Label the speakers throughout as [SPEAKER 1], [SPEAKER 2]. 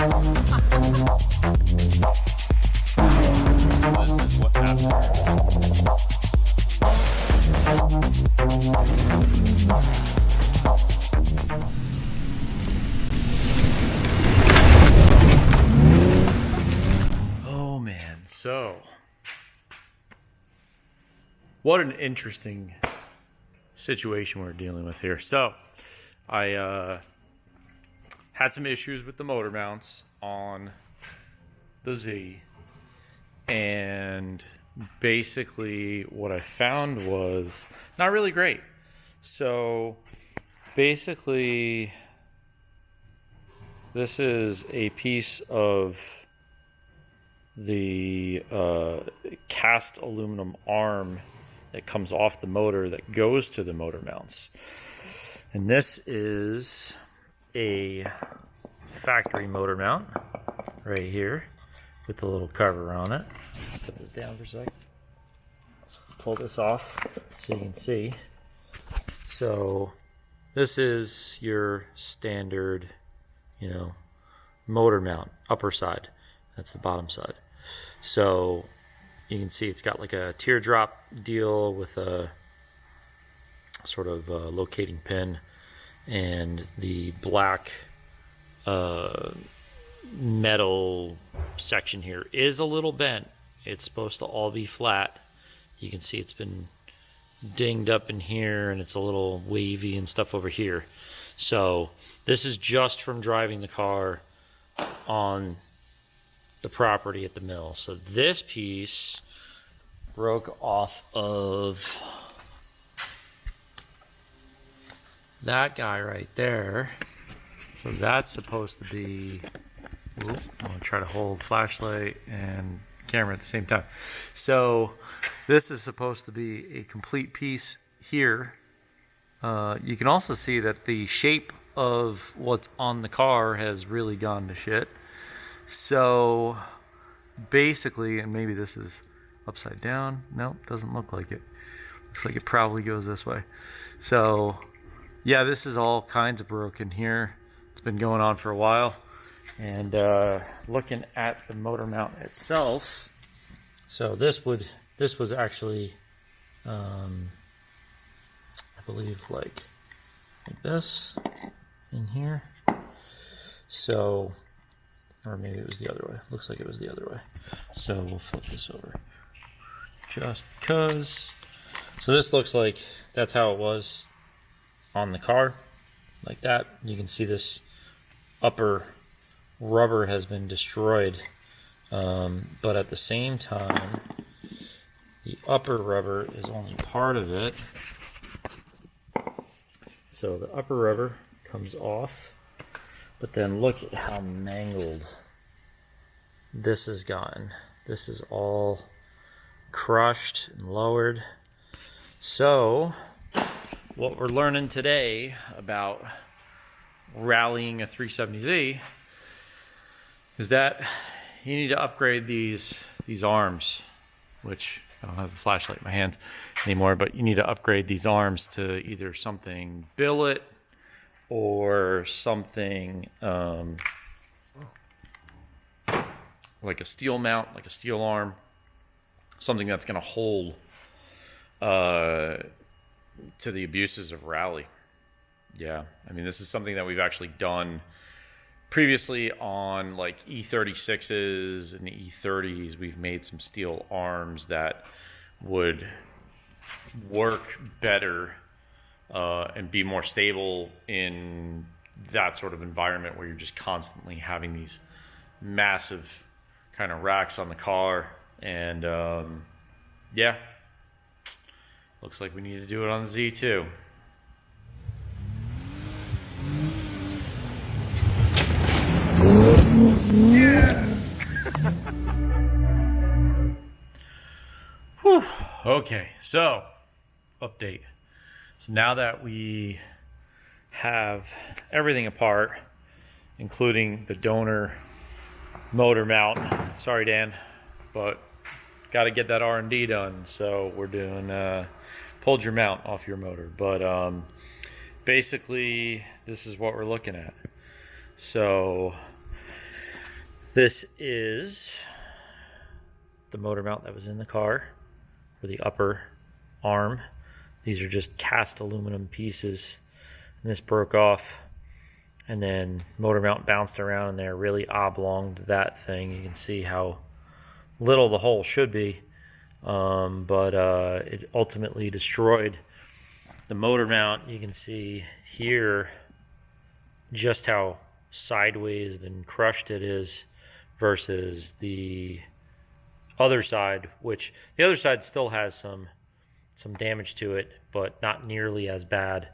[SPEAKER 1] This is what happened. Oh man, so what an interesting situation we're dealing with here. So I had some issues with the motor mounts on the Z, and basically what I found was not really great. So basically this is a piece of the cast aluminum arm that comes off the motor that goes to the motor mounts. And this is a factory motor mount right here with the little cover on it. Put this down for a sec. Let's pull this off so you can see. So this is your standard, motor mount, upper side. That's the bottom side. So you can see it's got like a teardrop deal with a sort of locating pin, and the black metal section here is a little bent. It's supposed to all be flat. You can see it's been dinged up in here, and it's a little wavy and stuff over here. So this is just from driving the car on the property at the mill. So this piece broke off of that guy right there. So that's supposed to be, I'm gonna try to hold flashlight and camera at the same time. So this is supposed to be a complete piece here. You can also see that the shape of what's on the car has really gone to shit. So basically, and maybe this is upside down. Nope, doesn't look like it. Looks like it probably goes this way. So yeah, this is all kinds of broken here. It's been going on for a while. And looking at the motor mount itself, so this was actually I believe like this in here. So, or maybe it was the other way. Looks like it was the other way. So we'll flip this over just because. So this looks like that's how it was on the car, like that. You can see this upper rubber has been destroyed, but at the same time the upper rubber is only part of it. So the upper rubber comes off, but then look at how mangled this has gotten. This is all crushed and lowered. So what we're learning today about rallying a 370Z is that you need to upgrade these arms, which I don't have a flashlight in my hands anymore, but you need to upgrade these arms to either something billet or something like a steel mount, like a steel arm, something that's going to hold to the abuses of rally. Yeah, I mean, this is something that we've actually done previously on like E36s and E30s. We've made some steel arms that would work better and be more stable in that sort of environment where you're just constantly having these massive kind of racks on the car. And yeah, looks like we need to do it on the Z too. Yeah. Whew. Okay, so update. So now that we have everything apart, including the donor motor mount, sorry Dan, but got to get that R&D done. So we're doing pulled your mount off your motor, but basically this is what we're looking at. So This is the motor mount that was in the car for the upper arm. These are just cast aluminum pieces, and this broke off, and then motor mount bounced around in there, really oblonged that thing. You can see how little the hole should be, but it ultimately destroyed the motor mount. You can see here just how sideways and crushed it is versus the other side, which the other side still has some damage to it, but not nearly as bad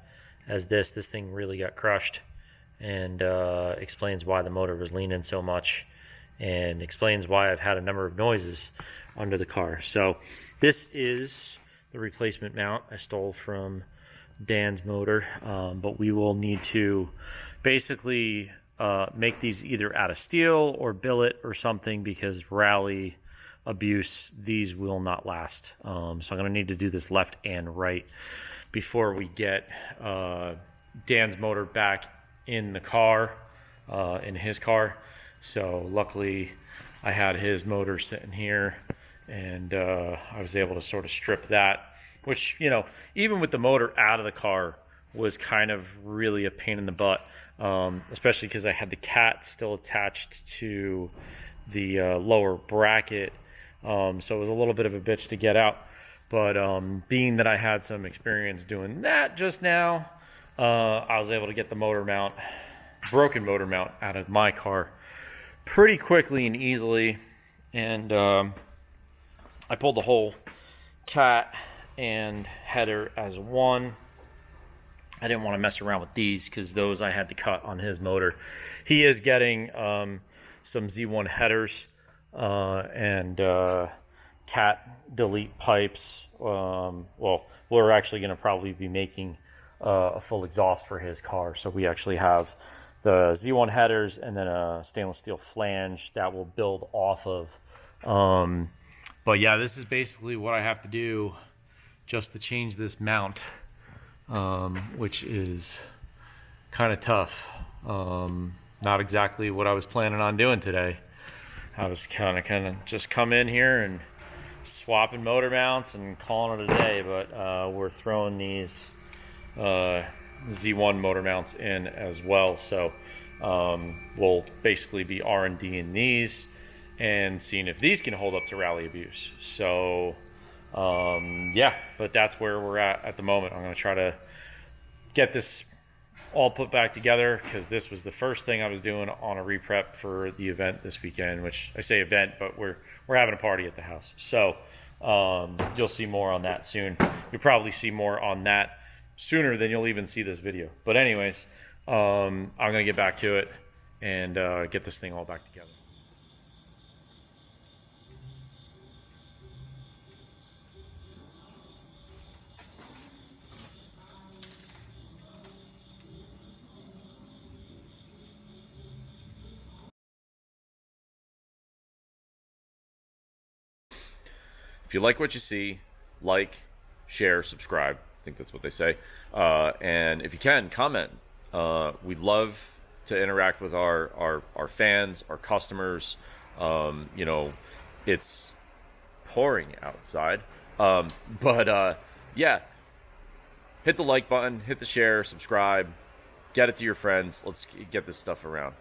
[SPEAKER 1] as this. This thing really got crushed, and explains why the motor was leaning so much, and explains why I've had a number of noises under the car. So this is the replacement mount I stole from Dan's motor, but we will need to basically make these either out of steel or billet or something, because rally abuse, these will not last. So I'm going to need to do this left and right before we get Dan's motor back in the car, in his car. So luckily I had his motor sitting here, and I was able to sort of strip that, which, you know, even with the motor out of the car was kind of really a pain in the butt, especially because I had the cat still attached to the lower bracket. So it was a little bit of a bitch to get out, but being that I had some experience doing that just now, I was able to get the motor mount, broken motor mount, out of my car pretty quickly and easily. And I pulled the whole cat and header as one. I didn't want to mess around with these because those I had to cut on his motor. He is getting some Z1 headers and cat delete pipes. Well, we're actually going to probably be making a full exhaust for his car. So we actually have the Z1 headers and then a stainless steel flange that will build off of. But yeah, this is basically what I have to do just to change this mount, which is kind of tough. Not exactly what I was planning on doing today. I was kind of just come in here and swapping motor mounts and calling it a day, but we're throwing these Z1 motor mounts in as well. So we'll basically be R&D-ing these and seeing if these can hold up to rally abuse. So yeah, but that's where we're at the moment. I'm going to try to get this all put back together, because this was the first thing I was doing on a reprep for the event this weekend, which I say event, but we're having a party at the house. So you'll see more on that soon. You'll probably see more on that sooner than you'll even see this video. But anyways, I'm going to get back to it and get this thing all back together.
[SPEAKER 2] If you like what you see, like, share, subscribe. I think that's what they say. And if you can, comment. We'd love to interact with our fans, our customers. You know, it's pouring outside. But yeah, hit the like button, hit the share, subscribe, get it to your friends. Let's get this stuff around.